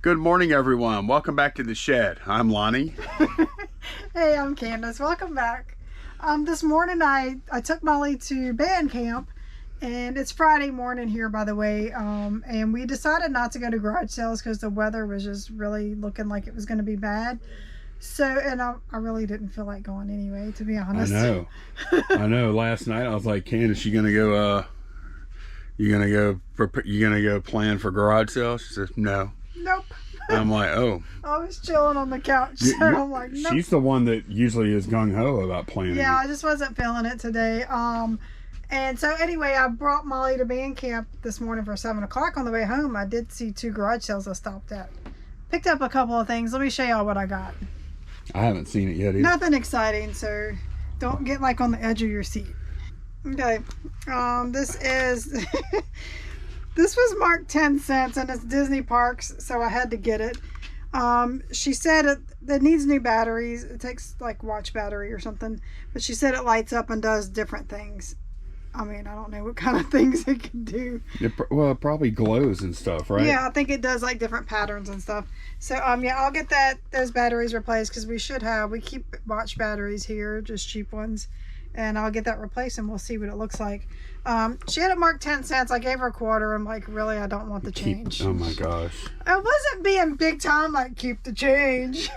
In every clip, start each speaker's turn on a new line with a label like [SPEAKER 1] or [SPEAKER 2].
[SPEAKER 1] Good morning, everyone. Welcome back to the shed. I'm Lonnie.
[SPEAKER 2] Hey, I'm Candace. Welcome back. This morning I took Molly to band camp, and it's Friday morning here, by the way. And we decided not to go to garage sales because the weather was just really looking like it was going to be bad. So, and I really didn't feel like going anyway, to be honest.
[SPEAKER 1] I know. Last night I was like, Candace, you gonna go plan for garage sales? She says, no.
[SPEAKER 2] Nope.
[SPEAKER 1] I'm like, oh.
[SPEAKER 2] I was chilling on the couch, so I'm like, nope.
[SPEAKER 1] She's the one that usually is gung-ho about planning.
[SPEAKER 2] Yeah, I just wasn't feeling it today. And so anyway, I brought Molly to band camp this morning for 7 o'clock. On the way home, I did see 2 garage sales I stopped at. Picked up a couple of things. Let me show y'all what I got.
[SPEAKER 1] I haven't seen it yet either.
[SPEAKER 2] Nothing exciting, so don't get like on the edge of your seat. Okay, this is... This was marked 10 cents, and it's Disney Parks, so I had to get it. She said it needs new batteries. It takes like watch battery or something, but she said it lights up and does different things. I mean, I don't know what kind of things it can do.
[SPEAKER 1] Well, it probably glows and stuff, right?
[SPEAKER 2] Yeah, I think it does like different patterns and stuff. So yeah, I'll get those batteries replaced because we keep watch batteries here, just cheap ones. And I'll get that replaced and we'll see what it looks like. She had it marked 10 cents. I gave her a quarter. I'm like, really, I don't want the change.
[SPEAKER 1] Oh my gosh.
[SPEAKER 2] I wasn't being big time like, keep the change.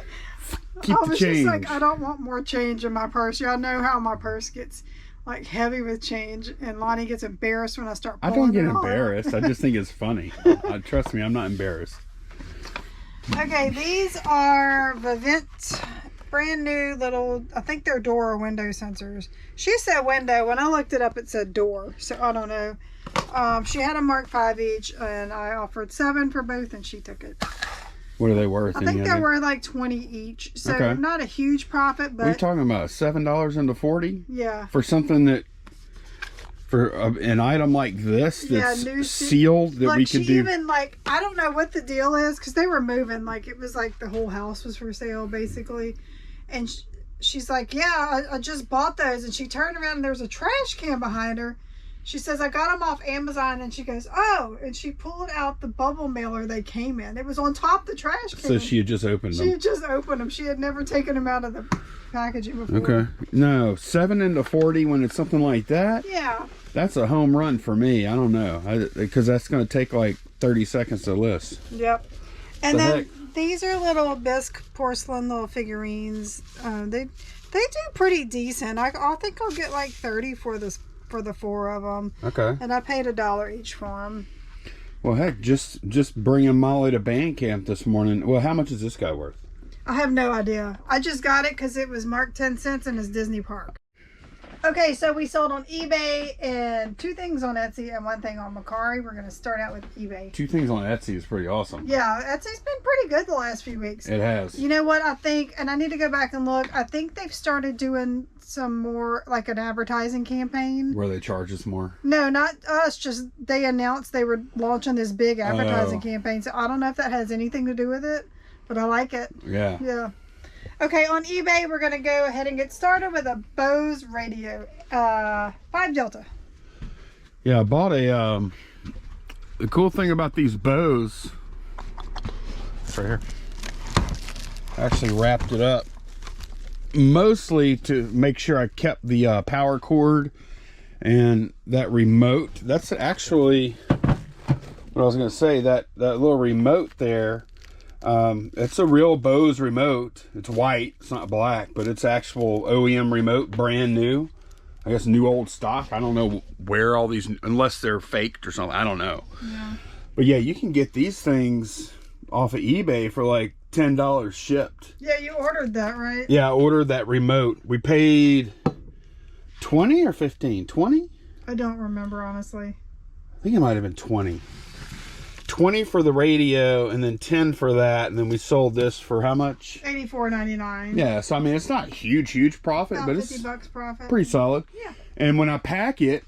[SPEAKER 1] Keep the change.
[SPEAKER 2] Just like, I don't want more change in my purse. Y'all know how my purse gets like heavy with change, and Lonnie gets embarrassed when I start pulling
[SPEAKER 1] I don't get
[SPEAKER 2] it all.
[SPEAKER 1] embarrassed. I just think it's funny. Trust me, I'm not embarrassed.
[SPEAKER 2] Okay, these are Vivint. Brand new little, I think they're door or window sensors. She said window. When I looked it up, it said door. So I don't know. She had a mark 5 each, and I offered 7 for both, and she took it.
[SPEAKER 1] What are they worth?
[SPEAKER 2] I think they were like 20 each. So
[SPEAKER 1] okay.
[SPEAKER 2] Not a huge profit, but.
[SPEAKER 1] What are you talking about? $7 into 40?
[SPEAKER 2] Yeah.
[SPEAKER 1] For something that, for an item like this that's sealed that we could do.
[SPEAKER 2] Even like, I don't know what the deal is because they were moving. Like it was like the whole house was for sale basically. And she's like, yeah, I just bought those. And she turned around and there was a trash can behind her. She says, I got them off Amazon. And she goes, oh. And she pulled out the bubble mailer they came in. It was on top of the trash can.
[SPEAKER 1] So she had just opened them.
[SPEAKER 2] She had just opened them. She had never taken them out of the packaging before.
[SPEAKER 1] Okay. No, 7 into 40 when it's something like that?
[SPEAKER 2] Yeah.
[SPEAKER 1] That's a home run for me. I don't know. Because that's going to take like 30 seconds to list.
[SPEAKER 2] Yep. And then these are little bisque porcelain little figurines. They do pretty decent. I think I'll get like 30 for the 4 of them.
[SPEAKER 1] Okay.
[SPEAKER 2] And I paid $1 each for them.
[SPEAKER 1] Well, heck, just bringing Molly to band camp this morning. Well, how much is this guy worth?
[SPEAKER 2] I have no idea. I just got it because it was marked 10 cents and it's Disney Park. Okay, so we sold on eBay and 2 things on Etsy and 1 thing on Mercari. We're going to start out with eBay.
[SPEAKER 1] 2 things on Etsy is pretty awesome.
[SPEAKER 2] Yeah, Etsy's been pretty good the last few weeks.
[SPEAKER 1] It has.
[SPEAKER 2] You know what I think, and I need to go back and look, I think they've started doing some more, like an advertising campaign.
[SPEAKER 1] Where they charge us more?
[SPEAKER 2] No, not us, just they announced they were launching this big advertising campaign. So I don't know if that has anything to do with it, but I like it.
[SPEAKER 1] Yeah.
[SPEAKER 2] Yeah. Okay, on eBay, we're going to go ahead and get started with a Bose radio, 5 Delta.
[SPEAKER 1] Yeah, I bought the cool thing about these Bose, it's right here, I actually wrapped it up, mostly to make sure I kept the power cord and that remote. That's actually what I was going to say, that little remote there. It's a real Bose remote. It's white, it's not black, but it's actual OEM remote, brand new. I guess new old stock. I don't know where all these, unless they're faked or something, I don't know.
[SPEAKER 2] Yeah.
[SPEAKER 1] But yeah, you can get these things off of eBay for like $10 shipped.
[SPEAKER 2] Yeah, you ordered that, right?
[SPEAKER 1] Yeah, I ordered that remote. We paid 20 or 15? 20?
[SPEAKER 2] I don't remember, honestly.
[SPEAKER 1] I think it might have been 20. 20 for the radio and then 10 for that, and then we sold this for how much?
[SPEAKER 2] $84.99.
[SPEAKER 1] Yeah, so I mean it's not huge profit,
[SPEAKER 2] about
[SPEAKER 1] but
[SPEAKER 2] $50
[SPEAKER 1] it's
[SPEAKER 2] profit.
[SPEAKER 1] pretty solid.
[SPEAKER 2] Yeah.
[SPEAKER 1] And when I pack it,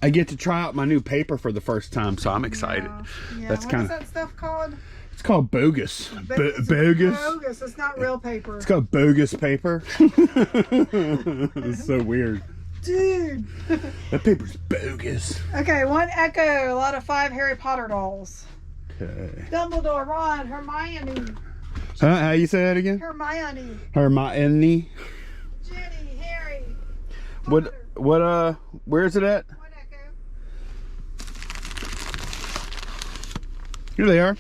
[SPEAKER 1] I get to try out my new paper for the first time, so I'm excited.
[SPEAKER 2] Yeah.
[SPEAKER 1] That's
[SPEAKER 2] What is that stuff called?
[SPEAKER 1] It's called bogus.
[SPEAKER 2] It's
[SPEAKER 1] Bogus.
[SPEAKER 2] bogus. It's not real paper.
[SPEAKER 1] It's called bogus paper. It's so weird.
[SPEAKER 2] Dude.
[SPEAKER 1] That paper's bogus.
[SPEAKER 2] Okay, 1 Echo, a lot of 5 Harry Potter dolls.
[SPEAKER 1] Okay.
[SPEAKER 2] Dumbledore, Ron, Hermione.
[SPEAKER 1] Huh? How you say that again?
[SPEAKER 2] Hermione.
[SPEAKER 1] Hermione.
[SPEAKER 2] Ginny, Harry.
[SPEAKER 1] What? Where is it at?
[SPEAKER 2] What echo?
[SPEAKER 1] Here they are.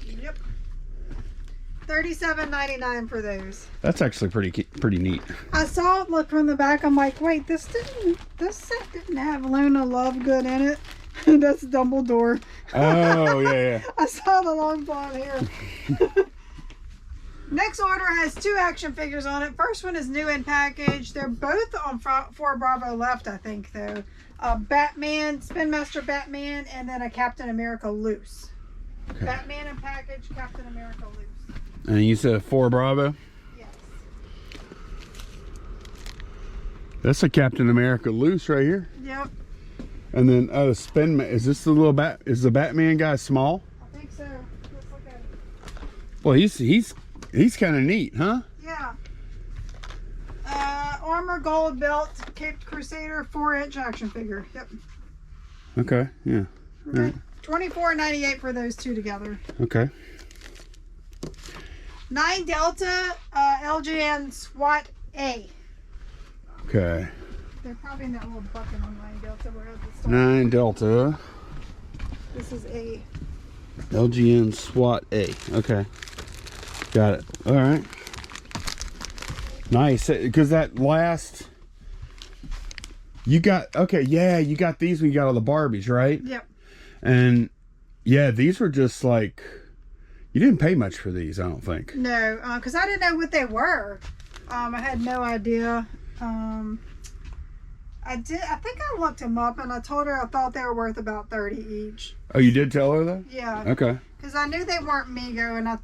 [SPEAKER 2] Yep. $37.99 for those.
[SPEAKER 1] That's actually pretty neat.
[SPEAKER 2] I saw it look from the back. I'm like, wait, this set didn't have Luna Lovegood in it. That's Dumbledore.
[SPEAKER 1] Oh yeah.
[SPEAKER 2] I saw the long blonde hair. Next order has 2 action figures on it. First one is new in package. They're both on 4 Bravo left, I think, though. Batman, Spin Master Batman, and then a Captain America loose. Okay. Batman in package, Captain America loose.
[SPEAKER 1] And you said 4 Bravo?
[SPEAKER 2] Yes.
[SPEAKER 1] That's a Captain America loose right here.
[SPEAKER 2] Yep.
[SPEAKER 1] And then is this the little is the Batman guy small?
[SPEAKER 2] I think so. Let's look at it.
[SPEAKER 1] Well, he's kind of neat, huh?
[SPEAKER 2] Yeah. Armor gold belt, Caped Crusader, 4-inch action figure. Yep.
[SPEAKER 1] Okay. Yeah.
[SPEAKER 2] Okay.
[SPEAKER 1] Right.
[SPEAKER 2] $24.98 for those 2 together.
[SPEAKER 1] Okay.
[SPEAKER 2] 9 Delta LGN SWAT A.
[SPEAKER 1] Okay.
[SPEAKER 2] They're probably in that little bucket on 9 Delta. We're at the start.
[SPEAKER 1] 9 Delta.
[SPEAKER 2] This is A.
[SPEAKER 1] LGN SWAT A. Okay. Got it. All right. Nice. Because that last... You got... Okay, yeah, you got these when you got all the Barbies, right?
[SPEAKER 2] Yep.
[SPEAKER 1] And, yeah, these were just like... You didn't pay much for these, I don't think.
[SPEAKER 2] No, because I didn't know what they were. I had no idea. I think I looked them up and I told her I thought they were worth about 30 each.
[SPEAKER 1] Oh, you did tell her that?
[SPEAKER 2] Yeah.
[SPEAKER 1] Okay.
[SPEAKER 2] Because I knew they weren't Mego, and I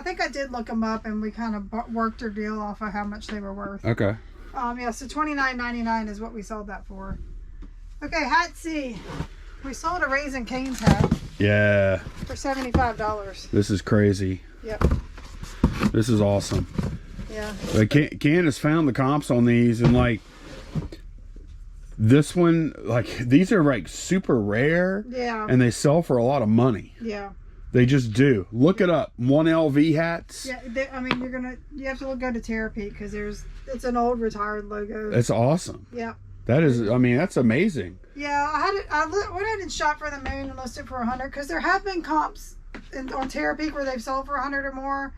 [SPEAKER 2] think I did look them up, and we kind of worked our deal off of how much they were worth.
[SPEAKER 1] Okay.
[SPEAKER 2] Yeah, so $29.99 is what we sold that for. Okay, Hat C. We sold a Raising Cane's hat.
[SPEAKER 1] Yeah.
[SPEAKER 2] For $75.
[SPEAKER 1] This is crazy.
[SPEAKER 2] Yep.
[SPEAKER 1] This is awesome.
[SPEAKER 2] Yeah.
[SPEAKER 1] Like Candace found the comps on these, and like this one, like these are like super rare.
[SPEAKER 2] Yeah.
[SPEAKER 1] And they sell for a lot of money.
[SPEAKER 2] Yeah.
[SPEAKER 1] They just do. Look it up. 1LV hats.
[SPEAKER 2] Yeah, I mean, you have to go to Terapeak because it's an old retired logo.
[SPEAKER 1] It's awesome.
[SPEAKER 2] Yeah.
[SPEAKER 1] That is, I mean, that's amazing.
[SPEAKER 2] Yeah, I went ahead and shot for the moon and listed for 100 because there have been comps on Terapeak where they've sold for 100 or more.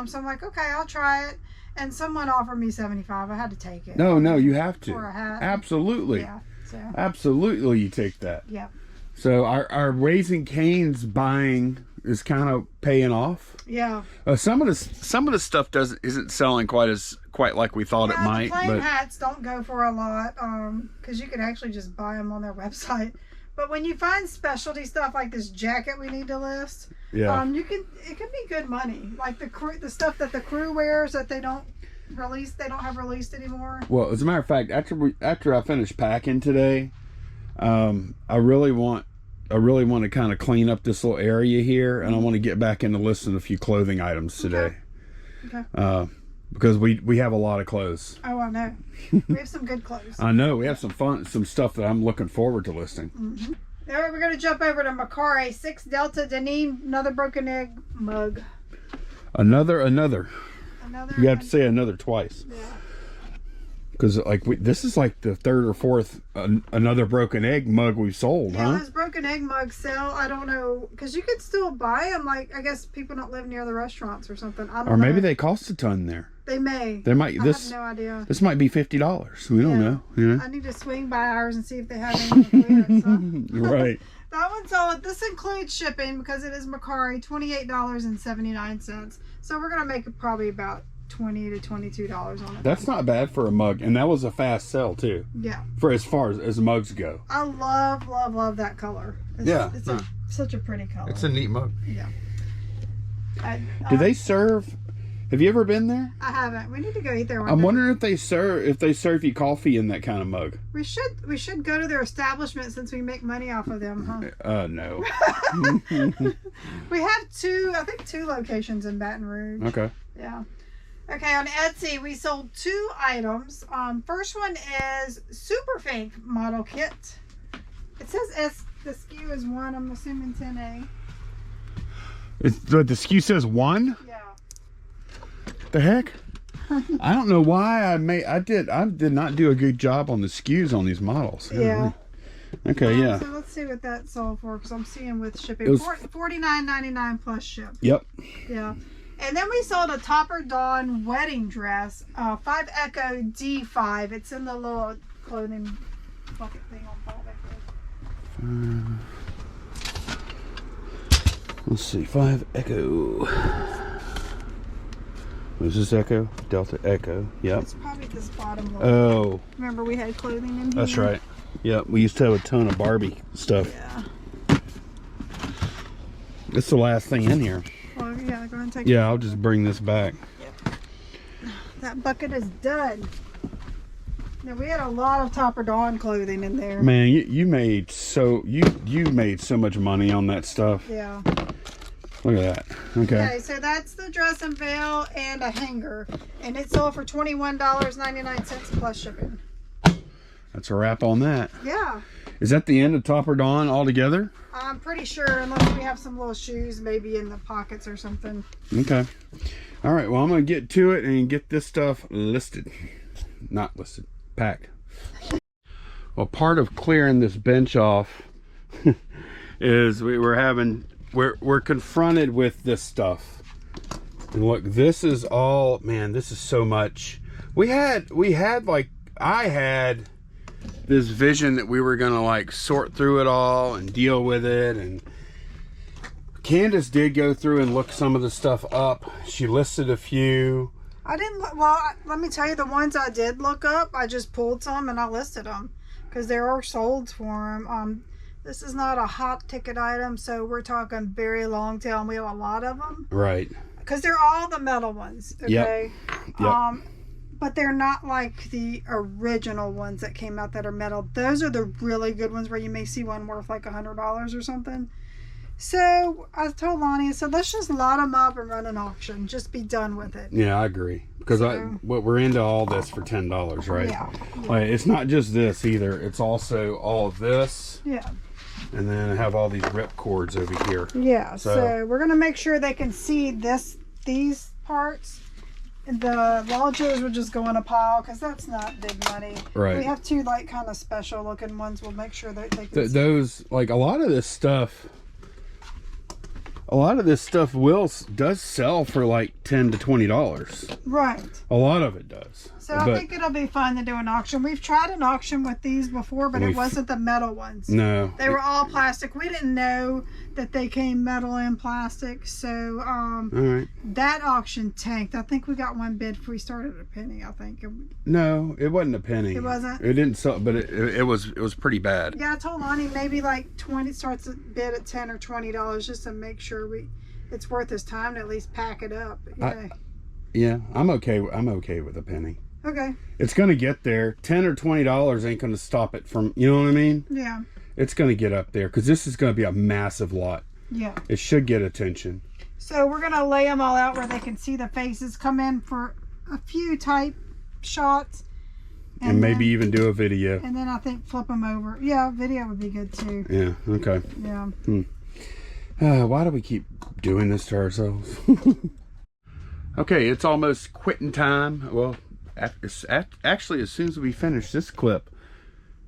[SPEAKER 2] So I'm like, okay, I'll try it. And someone offered me 75. I had to take it.
[SPEAKER 1] No, you have to.
[SPEAKER 2] For a hat.
[SPEAKER 1] Absolutely.
[SPEAKER 2] Yeah. So.
[SPEAKER 1] Absolutely, you take that.
[SPEAKER 2] Yeah.
[SPEAKER 1] So our Raising Cane's buying is kind of paying off.
[SPEAKER 2] Yeah.
[SPEAKER 1] Some of the stuff isn't selling quite like we thought it might.
[SPEAKER 2] The plain
[SPEAKER 1] but
[SPEAKER 2] hats don't go for a lot because you can actually just buy them on their website. But when you find specialty stuff like this jacket we need to list,
[SPEAKER 1] yeah,
[SPEAKER 2] it can be good money. Like the stuff that the crew wears that they don't have released anymore.
[SPEAKER 1] Well, as a matter of fact, after I finish packing today, I really want to kind of clean up this little area here, and I want to get back into listing a few clothing items today.
[SPEAKER 2] Okay.
[SPEAKER 1] Because we have a lot of clothes.
[SPEAKER 2] Oh, I know. We have some good clothes.
[SPEAKER 1] I know. We have some stuff that I'm looking forward to listing.
[SPEAKER 2] Mm-hmm. All right, we're going to jump over to Macari 6 Delta Deneen, another broken egg mug.
[SPEAKER 1] Another. You have to say another twice.
[SPEAKER 2] Yeah.
[SPEAKER 1] Because this is like the 3rd or 4th another broken egg mug we've sold,
[SPEAKER 2] yeah,
[SPEAKER 1] huh?
[SPEAKER 2] Those broken egg mugs sell. I don't know, because you could still buy them. Like, I guess people don't live near the restaurants or something. I don't know.
[SPEAKER 1] Or maybe they cost a ton there.
[SPEAKER 2] They may.
[SPEAKER 1] They might.
[SPEAKER 2] I have no idea.
[SPEAKER 1] This might be $50. We don't know. You know.
[SPEAKER 2] I need to swing by ours and see if they have any clearance. Huh?
[SPEAKER 1] Right.
[SPEAKER 2] That one's solid. This includes shipping because it is Macari, $28.79. So we're gonna make it probably about $20 to $22 on it.
[SPEAKER 1] That's not bad for a mug, and that was a fast sell too.
[SPEAKER 2] Yeah.
[SPEAKER 1] For as far as mugs go.
[SPEAKER 2] I love that color. It's such a pretty color.
[SPEAKER 1] It's a neat mug.
[SPEAKER 2] Yeah.
[SPEAKER 1] Do they serve? Have you ever been there?
[SPEAKER 2] I haven't. We need to go eat there.
[SPEAKER 1] I'm wondering if they serve you coffee in that kind of mug.
[SPEAKER 2] We should go to their establishment since we make money off of them, huh?
[SPEAKER 1] No.
[SPEAKER 2] We have two locations in Baton Rouge.
[SPEAKER 1] Okay.
[SPEAKER 2] Yeah. Okay, on Etsy we sold 2 items. First one is Super Fake model kit. It says the SKU is 1. I'm assuming 10A.
[SPEAKER 1] The SKU says 1?
[SPEAKER 2] Yeah.
[SPEAKER 1] The heck? I don't know why I did not do a good job on the SKUs on these models.
[SPEAKER 2] Yeah.
[SPEAKER 1] Okay, yeah.
[SPEAKER 2] So let's see what that sold for, because I'm seeing with shipping.
[SPEAKER 1] It was
[SPEAKER 2] $49.99 plus ship.
[SPEAKER 1] Yep.
[SPEAKER 2] Yeah. And then we sold a Topper Dawn wedding dress, 5 Echo D5. It's in the little clothing bucket thing on top there.
[SPEAKER 1] Let's see, 5 Echo. Was this Echo? Delta Echo. Yep.
[SPEAKER 2] It's probably this bottom one.
[SPEAKER 1] Oh.
[SPEAKER 2] Remember we had clothing in here?
[SPEAKER 1] That's right. Yep. We used to have a ton of Barbie stuff.
[SPEAKER 2] Yeah.
[SPEAKER 1] It's the last thing in here.
[SPEAKER 2] Well, yeah, go ahead and take
[SPEAKER 1] Yeah, I'll just bring this back.
[SPEAKER 2] Yep. That bucket is done. Now we had a lot of Topper Dawn clothing in there.
[SPEAKER 1] Man, you made so much money on that stuff.
[SPEAKER 2] Yeah.
[SPEAKER 1] Look at that. Okay.
[SPEAKER 2] Okay, so that's the dress and veil and a hanger, and it sold for $21.99 plus shipping.
[SPEAKER 1] That's a wrap on that.
[SPEAKER 2] Yeah.
[SPEAKER 1] Is that the end of Topper Dawn altogether?
[SPEAKER 2] I'm pretty sure, unless we have some little shoes maybe in the pockets or something.
[SPEAKER 1] Okay. All right. Well, I'm gonna get to it and get this stuff listed. Not listed. Packed. Well, part of clearing this bench off is we're confronted with this stuff. And look, this is all, man, this is so much. I had this vision that we were gonna like sort through it all and deal with it, and Candace did go through and look some of the stuff up. She listed a few.
[SPEAKER 2] I didn't look, well, let me tell you, the ones I did look up, I just pulled some and I listed them because there are solds for them. This is not a hot ticket item, so we're talking very long tail, and we have a lot of them.
[SPEAKER 1] Right.
[SPEAKER 2] Because they're all the metal ones, okay?
[SPEAKER 1] Yep.
[SPEAKER 2] But they're not like the original ones that came out that are metal. Those are the really good ones where you may see one worth like $100 or something. So I told Lonnie, I said, let's just lot them up and run an auction. Just be done with it.
[SPEAKER 1] Yeah, I agree. Because we're into all this for $10, right?
[SPEAKER 2] Yeah.
[SPEAKER 1] Like, it's not just this either. It's also all of this.
[SPEAKER 2] Yeah.
[SPEAKER 1] And then I have all these rip cords over here.
[SPEAKER 2] Yeah. So we're going to make sure they can see these parts. The lodgers will just go in a pile because that's not big money.
[SPEAKER 1] Right.
[SPEAKER 2] We have two like kind of special looking ones. We'll make sure that they can see.
[SPEAKER 1] Those, like, a lot of this stuff does sell for like $10 to $20.
[SPEAKER 2] Right.
[SPEAKER 1] A lot of it does.
[SPEAKER 2] So I think it'll be fun to do an auction. We've tried an auction with these before, but it wasn't the metal ones.
[SPEAKER 1] No.
[SPEAKER 2] They were all plastic. We didn't know that they came metal and plastic. So
[SPEAKER 1] all right.
[SPEAKER 2] that auction tanked. I think we got one bid if we started at a penny, I think.
[SPEAKER 1] No, it wasn't a penny.
[SPEAKER 2] It wasn't?
[SPEAKER 1] It didn't sell, but it was pretty bad.
[SPEAKER 2] Yeah, I told Lonnie maybe like 20 starts a bid at $10 or $20 just to make sure it's worth his time to at least pack it up.
[SPEAKER 1] Yeah, I'm okay with a penny.
[SPEAKER 2] Okay.
[SPEAKER 1] It's gonna get there. $10 or $20 ain't gonna stop it from, you know what I mean?
[SPEAKER 2] Yeah.
[SPEAKER 1] It's gonna get up there because this is gonna be a massive lot.
[SPEAKER 2] Yeah.
[SPEAKER 1] It should get attention.
[SPEAKER 2] So we're gonna lay them all out where they can see the faces, come in for a few type shots.
[SPEAKER 1] And maybe even do a video.
[SPEAKER 2] And then I think flip them over. Yeah, video would be good too.
[SPEAKER 1] Yeah, okay.
[SPEAKER 2] Yeah.
[SPEAKER 1] Why do we keep doing this to ourselves? Okay, it's almost quitting time. Well, actually, as soon as we finish this clip,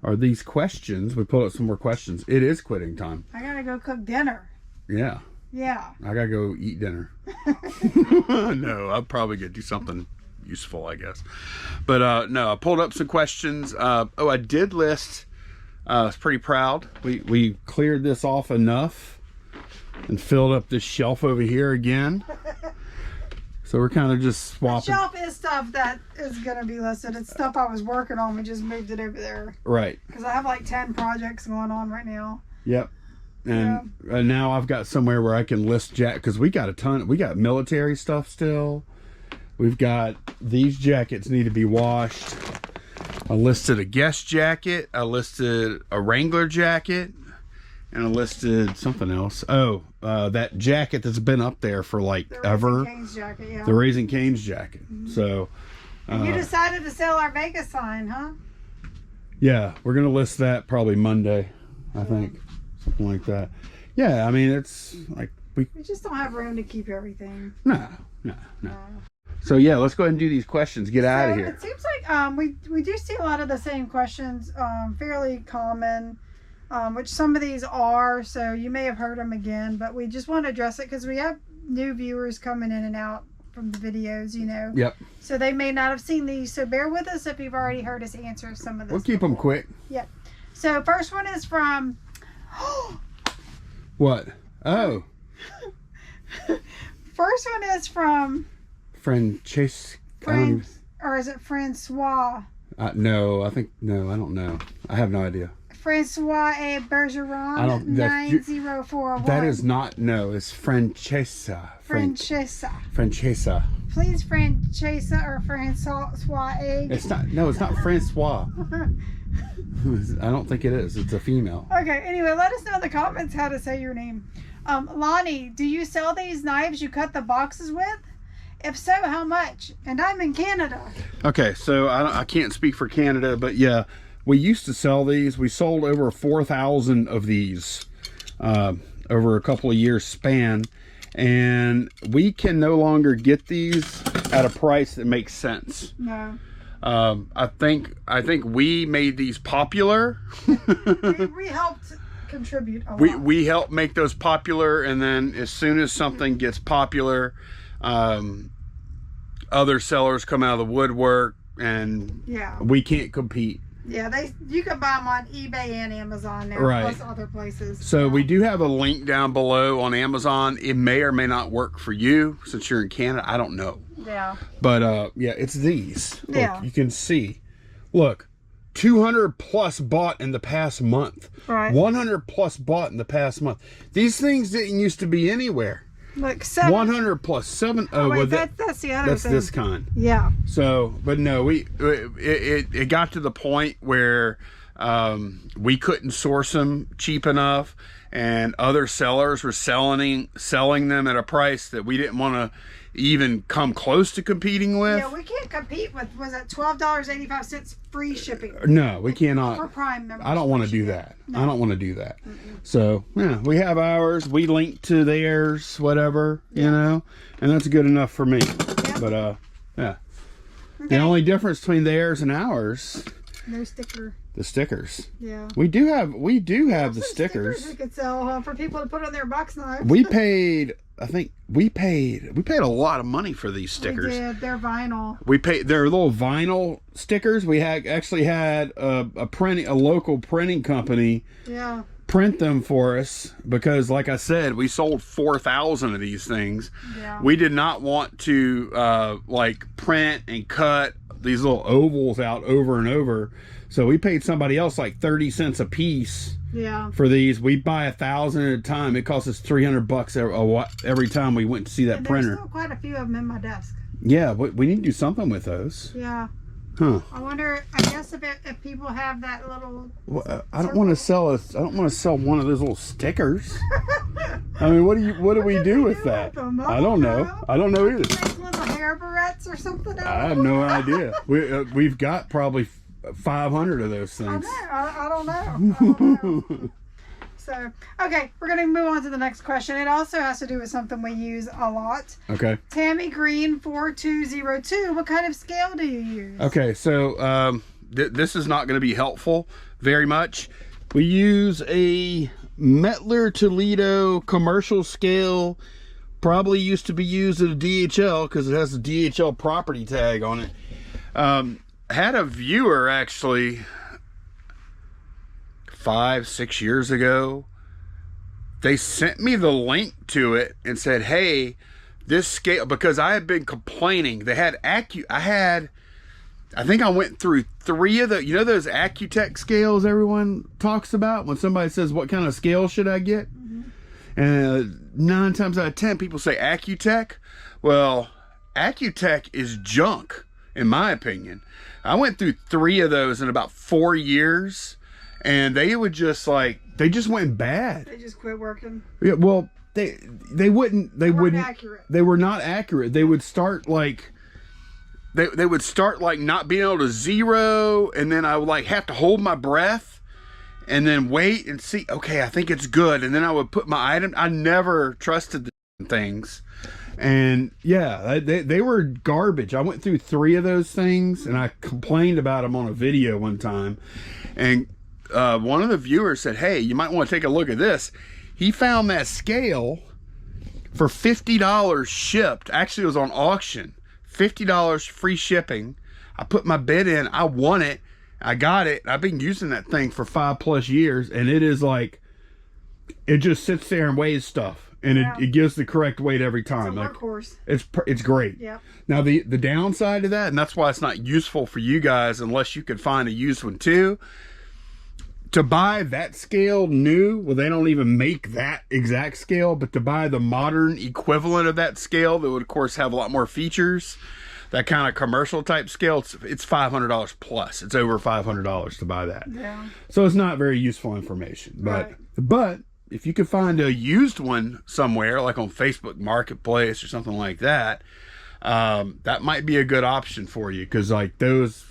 [SPEAKER 1] or these questions, we pull up some more questions. It is quitting time.
[SPEAKER 2] I gotta go cook dinner.
[SPEAKER 1] Yeah.
[SPEAKER 2] Yeah.
[SPEAKER 1] I gotta go eat dinner. No, I'll probably get do something useful, I guess. But no, I pulled up some questions. I did list. I was pretty proud. We cleared this off enough and filled up this shelf over here again. So we're kind of just swapping.
[SPEAKER 2] The shelf is stuff that is going to be listed. It's stuff I was working on. We just moved it over there.
[SPEAKER 1] Right.
[SPEAKER 2] Because I have like 10 projects going on right now.
[SPEAKER 1] Yep. And now I've got somewhere where I can list because we got a ton. We got military stuff still. We've got these jackets need to be washed. I listed a guest jacket. I listed a Wrangler jacket. And I listed something else. Oh, that jacket that's been up there for like ever.
[SPEAKER 2] The Raising Cane's jacket, yeah.
[SPEAKER 1] The Raising Cane's jacket. So.
[SPEAKER 2] And you decided to sell our Vegas sign, huh?
[SPEAKER 1] Yeah, we're gonna list that probably Monday, I think. something like that. Yeah, I mean, it's like
[SPEAKER 2] we just don't have room to keep everything.
[SPEAKER 1] No. So yeah, let's go ahead and do these questions. Get out of here.
[SPEAKER 2] It seems like we do see a lot of the same questions, fairly common, which some of these are. So you may have heard them again, but we just want to address it because we have new viewers coming in and out from the videos, you know.
[SPEAKER 1] Yep.
[SPEAKER 2] So they may not have seen these. So bear with us if you've already heard us answer some of this.
[SPEAKER 1] We'll keep them quick.
[SPEAKER 2] Yep. So first one is from.
[SPEAKER 1] What? Oh.
[SPEAKER 2] First one is from.
[SPEAKER 1] Francesca.
[SPEAKER 2] Or is it Francois?
[SPEAKER 1] No, I don't know. I have no idea.
[SPEAKER 2] Francois A. Bergeron, 9041.
[SPEAKER 1] That is not, no, it's Francesca.
[SPEAKER 2] Francesca. Please, Francesca or Francois A.
[SPEAKER 1] It's not Francois. I don't think it is. It's a female.
[SPEAKER 2] Okay, anyway, let us know in the comments how to say your name. Lonnie, do you sell these knives you cut the boxes with? If so, how much? And I'm in Canada. Okay, so
[SPEAKER 1] I can't speak for Canada, but yeah, we used to sell these. We sold over 4,000 of these over a couple of years span, and we can no longer get these at a price that makes sense.
[SPEAKER 2] No.
[SPEAKER 1] I think we made these popular.
[SPEAKER 2] we helped contribute a lot.
[SPEAKER 1] We helped make those popular, and then as soon as something gets popular, other sellers come out of the woodwork, and we can't compete.
[SPEAKER 2] Yeah, you can buy them on eBay and Amazon now,
[SPEAKER 1] right,
[SPEAKER 2] plus other places.
[SPEAKER 1] So we do have a link down below on Amazon. It may or may not work for you since you're in Canada. I don't know.
[SPEAKER 2] Yeah.
[SPEAKER 1] But yeah, it's these. Look,
[SPEAKER 2] yeah.
[SPEAKER 1] You can see. Look, 200 plus bought in the past month.
[SPEAKER 2] Right.
[SPEAKER 1] 100 plus bought in the past month. These things didn't used to be anywhere.
[SPEAKER 2] Look, 100
[SPEAKER 1] plus 7.
[SPEAKER 2] Oh, wait, that's the other
[SPEAKER 1] that's
[SPEAKER 2] thing.
[SPEAKER 1] This kind.
[SPEAKER 2] Yeah.
[SPEAKER 1] So, but no, it got to the point where we couldn't source them cheap enough, and other sellers were selling them at a price that we didn't want to even come close to competing with.
[SPEAKER 2] Yeah, we can't compete with, was it $12.85 free shipping?
[SPEAKER 1] No, we cannot.
[SPEAKER 2] For Prime members.
[SPEAKER 1] I don't want to do that.
[SPEAKER 2] No.
[SPEAKER 1] I don't want to do that. So, yeah, we have ours. We link to theirs, whatever, you know, and that's good enough for me. But, yeah. Okay. The only difference between theirs and ours.
[SPEAKER 2] No sticker.
[SPEAKER 1] The stickers.
[SPEAKER 2] Yeah.
[SPEAKER 1] We do have the stickers.
[SPEAKER 2] We could sell for people to put on their box knives.
[SPEAKER 1] We paid, I think we paid a lot of money for these stickers.
[SPEAKER 2] We did. They're vinyl.
[SPEAKER 1] They're little vinyl stickers. We actually had a local printing company print them for us, because like I said, we sold 4,000 of these things.
[SPEAKER 2] Yeah.
[SPEAKER 1] We did not want to like print and cut these little ovals out over and over. So we paid somebody else like 30 cents a piece for these. We buy 1,000 at a time. It costs us $300 every time we went to see that printer.
[SPEAKER 2] There's still quite a few of them in my desk.
[SPEAKER 1] Yeah, we need to do something with those.
[SPEAKER 2] Yeah.
[SPEAKER 1] Huh.
[SPEAKER 2] I wonder, I guess if people have that little...
[SPEAKER 1] Well, I don't want to sell one of those little stickers. I mean, what do we do with that? I don't know. I don't know either.
[SPEAKER 2] Make little hair barrettes or something.
[SPEAKER 1] I have no idea. We've got probably 500 of those things.
[SPEAKER 2] I don't know. So, okay, we're going to move on to the next question. It also has to do with something we use a lot.
[SPEAKER 1] Okay.
[SPEAKER 2] Tammy Green 4202. What kind of scale do you use?
[SPEAKER 1] Okay, so this is not going to be helpful very much. We use a Mettler Toledo commercial scale. Probably used to be used at a DHL because it has a DHL property tag on it. Had a viewer actually 5-6 years ago. They sent me the link to it and said, hey, this scale, because I had been complaining. They had I think I went through 3 of the, those Accutech scales everyone talks about when somebody says, what kind of scale should I get? And 9 times out of 10 people say Accutech. Well, Accutech is junk in my opinion. I went through 3 of those in about 4 years, and they would just they just went bad.
[SPEAKER 2] They just quit working.
[SPEAKER 1] Yeah, well, they wouldn't
[SPEAKER 2] accurate.
[SPEAKER 1] They were not accurate. They would start they would start not being able to zero, and then I would have to hold my breath, and then wait and see, okay, I think it's good. And then I would put my item. I never trusted the things. And yeah, they were garbage. I went through 3 of those things, and I complained about them on a video one time. And one of the viewers said, hey, you might want to take a look at this. He found that scale for $50 shipped. Actually, it was on auction. $50 free shipping. I put my bid in. I won it. I got it. I've been using that thing for 5+ years, and it is like, it just sits there and weighs stuff, and it gives the correct weight every time.
[SPEAKER 2] It's a workhorse.
[SPEAKER 1] It's great.
[SPEAKER 2] Yeah.
[SPEAKER 1] Now the downside of that, and that's why it's not useful for you guys unless you could find a used one too. To buy that scale new, well, they don't even make that exact scale, but to buy the modern equivalent of that scale that would, of course, have a lot more features, that kind of commercial type scale, it's $500 plus. It's over $500 to buy that.
[SPEAKER 2] Yeah.
[SPEAKER 1] So it's not very useful information. But if you could find a used one somewhere, like on Facebook Marketplace or something like that, that might be a good option for you, because like those,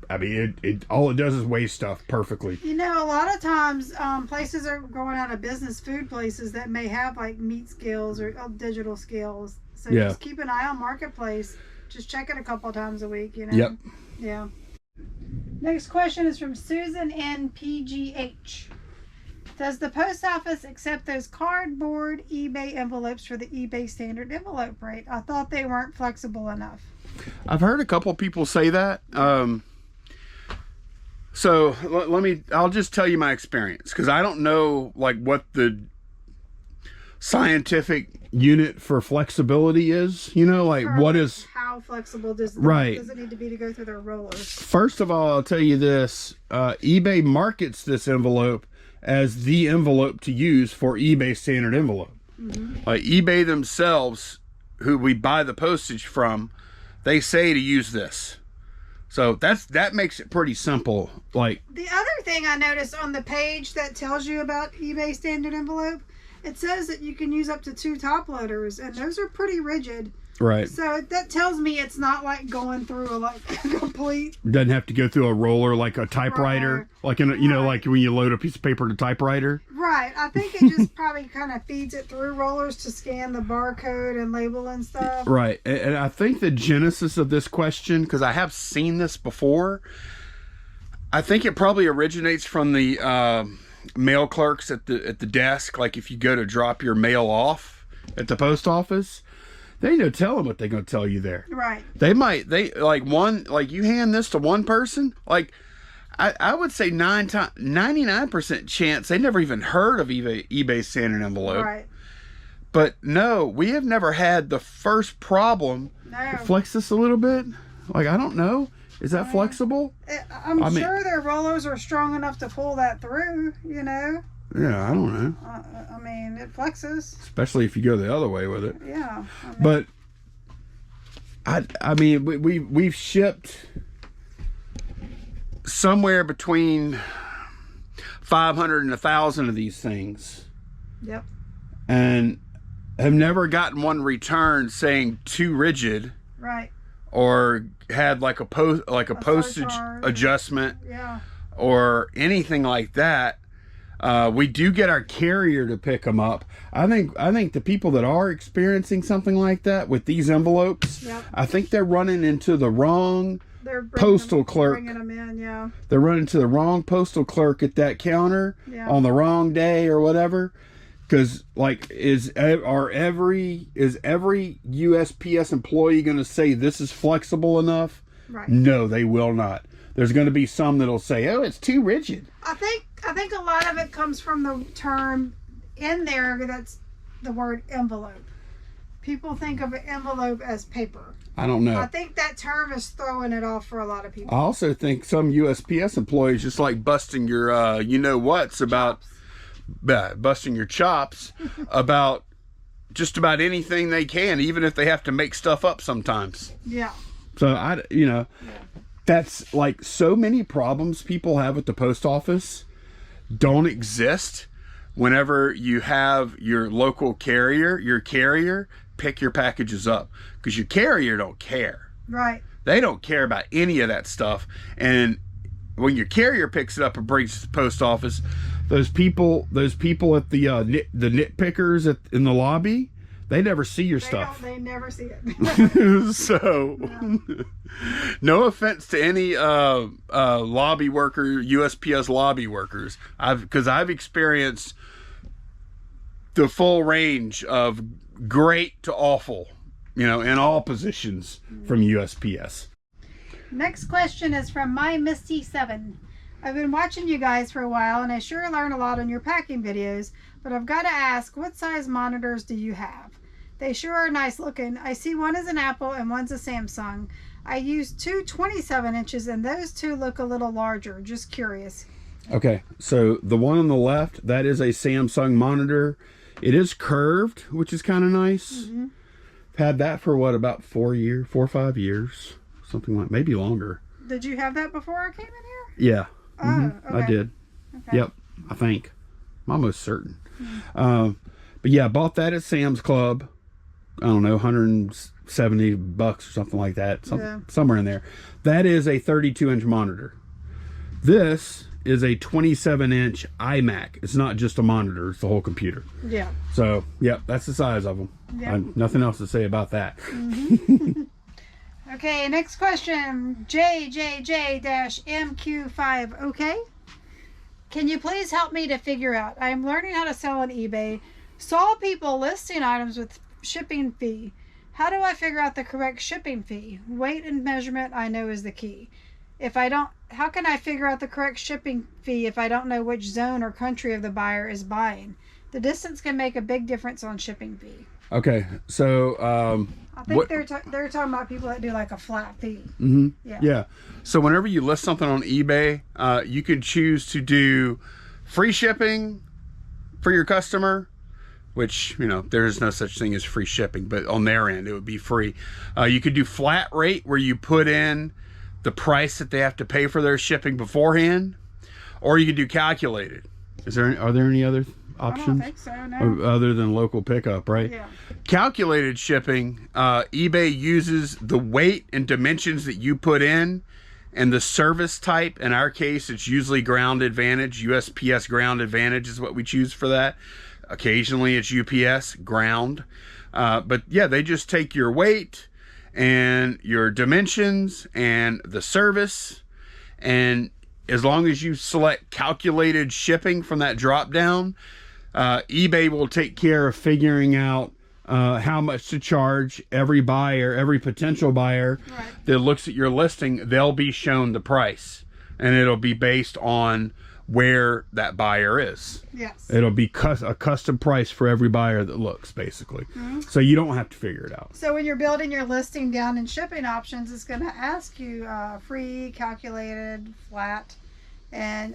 [SPEAKER 1] I mean, it all it does is weigh stuff perfectly.
[SPEAKER 2] You know, a lot of times places are going out of business, food places that may have like meat scales or digital scales. So just keep an eye on Marketplace. Just check it a couple of times a week, you know.
[SPEAKER 1] Yep.
[SPEAKER 2] Yeah. Next question is from Susan NPGH. Does the post office accept those cardboard eBay envelopes for the eBay standard envelope rate? I thought they weren't flexible enough.
[SPEAKER 1] I've heard a couple people say that. So I'll just tell you my experience, because I don't know like what the scientific unit for flexibility is, you know, like what is,
[SPEAKER 2] how flexible does it need to be to go through their rollers? First
[SPEAKER 1] of all, I'll tell you this, eBay markets this envelope as the envelope to use for eBay standard envelope. Like eBay themselves, who we buy the postage from, they say to use this. So that makes it pretty simple. Like
[SPEAKER 2] the other thing I noticed on the page that tells you about eBay standard envelope, it says that you can use up to 2 top loaders, and those are pretty rigid.
[SPEAKER 1] Right.
[SPEAKER 2] So that tells me it's not like going through a like complete.
[SPEAKER 1] Doesn't have to go through a roller like a typewriter, like in a, you know, like when you load a piece of paper in a typewriter.
[SPEAKER 2] Right. I think it just probably kind of feeds it through rollers to scan the barcode and label and stuff.
[SPEAKER 1] Right. And I think the genesis of this question, because I have seen this before, I think it probably originates from the mail clerks at the desk. Like if you go to drop your mail off at the post office, they ain't no telling what they're gonna tell you there.
[SPEAKER 2] Right.
[SPEAKER 1] They like you hand this to one person, like I would say 99% chance they never even heard of eBay standard envelope.
[SPEAKER 2] Right.
[SPEAKER 1] But no, we have never had the first problem.
[SPEAKER 2] No.
[SPEAKER 1] Flex this a little bit. Like I don't know. Is that flexible?
[SPEAKER 2] I'm sure their rollers are strong enough to pull that through, you know?
[SPEAKER 1] Yeah, I don't know.
[SPEAKER 2] I mean, it flexes.
[SPEAKER 1] Especially if you go the other way with it.
[SPEAKER 2] Yeah.
[SPEAKER 1] But, I mean, we've shipped somewhere between 500 and 1,000 of these things.
[SPEAKER 2] Yep.
[SPEAKER 1] And have never gotten one return saying too rigid.
[SPEAKER 2] Right.
[SPEAKER 1] Or had like a postage adjustment, or anything like that. We do get our carrier to pick them up. I think the people that are experiencing something like that with these envelopes, I think they're running into the wrong postal clerk.
[SPEAKER 2] Bringing them in, yeah.
[SPEAKER 1] They're running to the wrong postal clerk at that counter on the wrong day or whatever. Because like, is every USPS employee going to say this is flexible enough?
[SPEAKER 2] Right.
[SPEAKER 1] No, they will not. There's going to be some that'll say, "Oh, it's too rigid."
[SPEAKER 2] I think a lot of it comes from the term in there that's the word envelope. People think of an envelope as paper.
[SPEAKER 1] I don't know.
[SPEAKER 2] I think that term is throwing it off for a lot of people.
[SPEAKER 1] I also think some USPS employees just like busting your you-know-whats about. Busting your chops about just about anything they can, even if they have to make stuff up sometimes.
[SPEAKER 2] Yeah.
[SPEAKER 1] So that's like so many problems people have at the post office don't exist whenever you have your local carrier, pick your packages up, because your carrier don't care.
[SPEAKER 2] Right.
[SPEAKER 1] They don't care about any of that stuff. And when your carrier picks it up and brings it to the post office, those people at the nitpickers in the lobby, they never see your stuff.
[SPEAKER 2] They never see it.
[SPEAKER 1] So, no offense to any lobby worker, USPS lobby workers, because I've experienced the full range of great to awful, you know, in all positions from USPS.
[SPEAKER 2] Next question is from My Misty 7. I've been watching you guys for a while and I sure learn a lot on your packing videos, but I've got to ask, what size monitors do you have? They sure are nice looking. I see one is an Apple and one's a Samsung. I use two 27 inches and those two look a little larger. Just curious.
[SPEAKER 1] Okay, so the one on the left, that is a Samsung monitor. It is curved, which is kind of nice.
[SPEAKER 2] Mm-hmm.
[SPEAKER 1] I've had that for what, about 4 or 5 years? Something like, maybe longer.
[SPEAKER 2] Did you have that before I came in here?
[SPEAKER 1] Yeah.
[SPEAKER 2] Oh, okay.
[SPEAKER 1] I did.
[SPEAKER 2] Okay.
[SPEAKER 1] Yep, I think. I'm almost certain. But yeah, I bought that at Sam's Club. I don't know, $170 or something like that. Somewhere in there. That is a 32-inch monitor. This is a 27-inch iMac. It's not just a monitor, it's the whole computer.
[SPEAKER 2] Yeah.
[SPEAKER 1] So, yep, that's the size of them.
[SPEAKER 2] Yep.
[SPEAKER 1] Nothing else to say about that.
[SPEAKER 2] Okay, next question. JJJ-MQ5. Okay. Can you please help me to figure out? I'm learning how to sell on eBay. Saw people listing items with shipping fee. How do I figure out the correct shipping fee? Weight and measurement I know is the key. How can I figure out the correct shipping fee if I don't know which zone or country of the buyer is buying? The distance can make a big difference on shipping fee.
[SPEAKER 1] Okay, so
[SPEAKER 2] I think they're talking about people that do like a flat fee.
[SPEAKER 1] Mm-hmm.
[SPEAKER 2] Yeah.
[SPEAKER 1] Yeah. So whenever you list something on eBay, you can choose to do free shipping for your customer, which, you know, there's no such thing as free shipping, but on their end, it would be free. You could do flat rate where you put in the price that they have to pay for their shipping beforehand, or you could do calculated. Are there any other options?
[SPEAKER 2] I don't think so, no.
[SPEAKER 1] Other than local pickup, right?
[SPEAKER 2] Yeah.
[SPEAKER 1] Calculated shipping, eBay uses the weight and dimensions that you put in and the service type. In our case, it's usually Ground Advantage. USPS Ground Advantage is what we choose for that. Occasionally it's UPS Ground. But yeah, they just take your weight and your dimensions and the service, and as long as you select calculated shipping from that drop down, eBay will take care of figuring out how much to charge every potential buyer that looks at your listing. They'll be shown the price, and it'll be based on where that buyer is.
[SPEAKER 2] Yes.
[SPEAKER 1] It'll be a custom price for every buyer that looks, basically. Mm-hmm. So you don't have to figure it out.
[SPEAKER 2] So when you're building your listing down in shipping options, it's going to ask you free, calculated, flat. And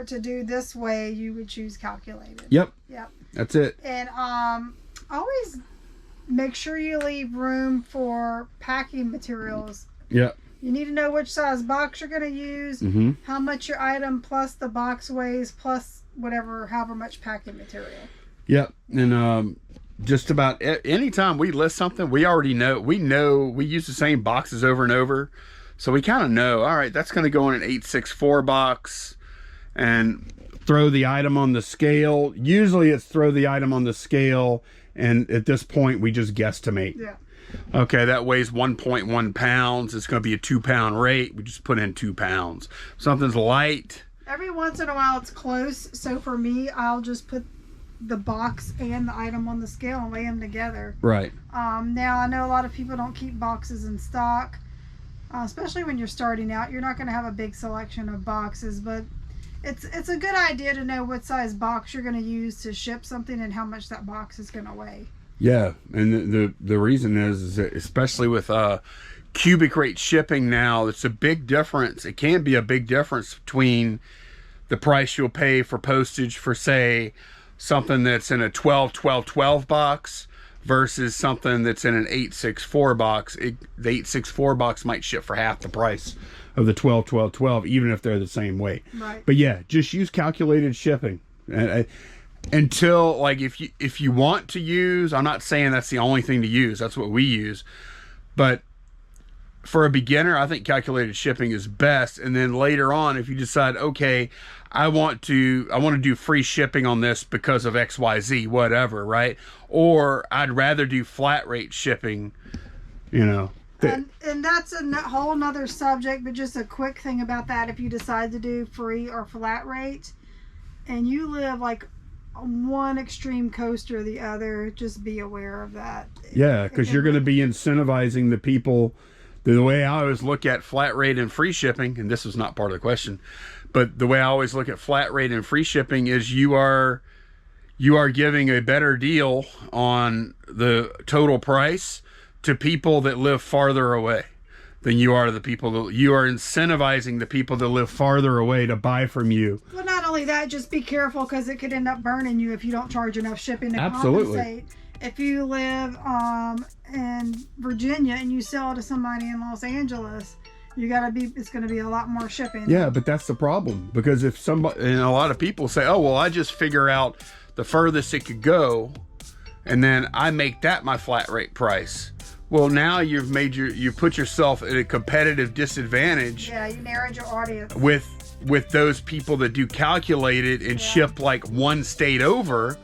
[SPEAKER 2] to do this way, you would choose calculated.
[SPEAKER 1] Yep.
[SPEAKER 2] Yep.
[SPEAKER 1] That's it.
[SPEAKER 2] And always make sure you leave room for packing materials.
[SPEAKER 1] Yep.
[SPEAKER 2] You need to know which size box you're going to use, how much your item plus the box weighs, plus however much packing material.
[SPEAKER 1] Yep. And just about any time we list something, we already know. We use the same boxes over and over. So we kind of know, all right, that's going to go in an 864 box, and throw the item on the scale. Usually it's throw the item on the scale, and at this point we just guesstimate.
[SPEAKER 2] Yeah.
[SPEAKER 1] Okay, that weighs 1.1 pounds. It's going to be a 2-pound rate. We just put in 2 pounds. Something's light.
[SPEAKER 2] Every once in a while it's close. So for me, I'll just put the box and the item on the scale and weigh them together.
[SPEAKER 1] Right.
[SPEAKER 2] Now I know a lot of people don't keep boxes in stock, especially when you're starting out. You're not going to have a big selection of boxes, but it's a good idea to know what size box you're going to use to ship something and how much that box is going to weigh.
[SPEAKER 1] Yeah, and the reason is that especially with cubic rate shipping now, it's a big difference. It can be a big difference between the price you'll pay for postage for, say, something that's in a 12-12-12 box versus something that's in an 864 box. The 864 box might ship for half the price of the 12-12-12, even if they're the same weight.
[SPEAKER 2] Right.
[SPEAKER 1] But yeah, just use calculated shipping. Until, like, if you want to use, I'm not saying that's the only thing to use, that's what we use, but for a beginner, I think calculated shipping is best. And then later on, if you decide, okay, I want to do free shipping on this because of XYZ, whatever, right? Or I'd rather do flat rate shipping, you know.
[SPEAKER 2] And that's a whole nother subject, but just a quick thing about that. If you decide to do free or flat rate and you live like one extreme coast or the other, just be aware of that.
[SPEAKER 1] Yeah, because you're going to be incentivizing the people. The way I always look at flat rate and free shipping, and this is not part of the question, but the way I always look at flat rate and free shipping is you are giving a better deal on the total price to people that live farther away than you are to the people that you are incentivizing the people that live farther away to buy from you.
[SPEAKER 2] Well, not only that, just be careful because it could end up burning you if you don't charge enough shipping to compensate. If you live in Virginia and you sell to somebody in Los Angeles, it's going to be a lot more shipping.
[SPEAKER 1] Yeah, but that's the problem, because if somebody, and a lot of people say, oh, well, I just figure out the furthest it could go and then I make that my flat rate price. Well, now you've put yourself at a competitive disadvantage.
[SPEAKER 2] Yeah, you narrowed your audience.
[SPEAKER 1] With those people that do calculated and ship like one state over.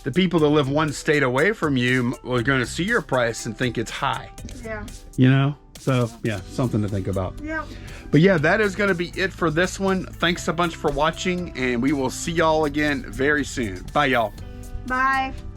[SPEAKER 1] The people that live one state away from you are going to see your price and think it's high.
[SPEAKER 2] Yeah.
[SPEAKER 1] You know? So, yeah, something to think about.
[SPEAKER 2] Yeah.
[SPEAKER 1] But yeah, that is going to be it for this one. Thanks a bunch for watching, and we will see y'all again very soon. Bye, y'all.
[SPEAKER 2] Bye.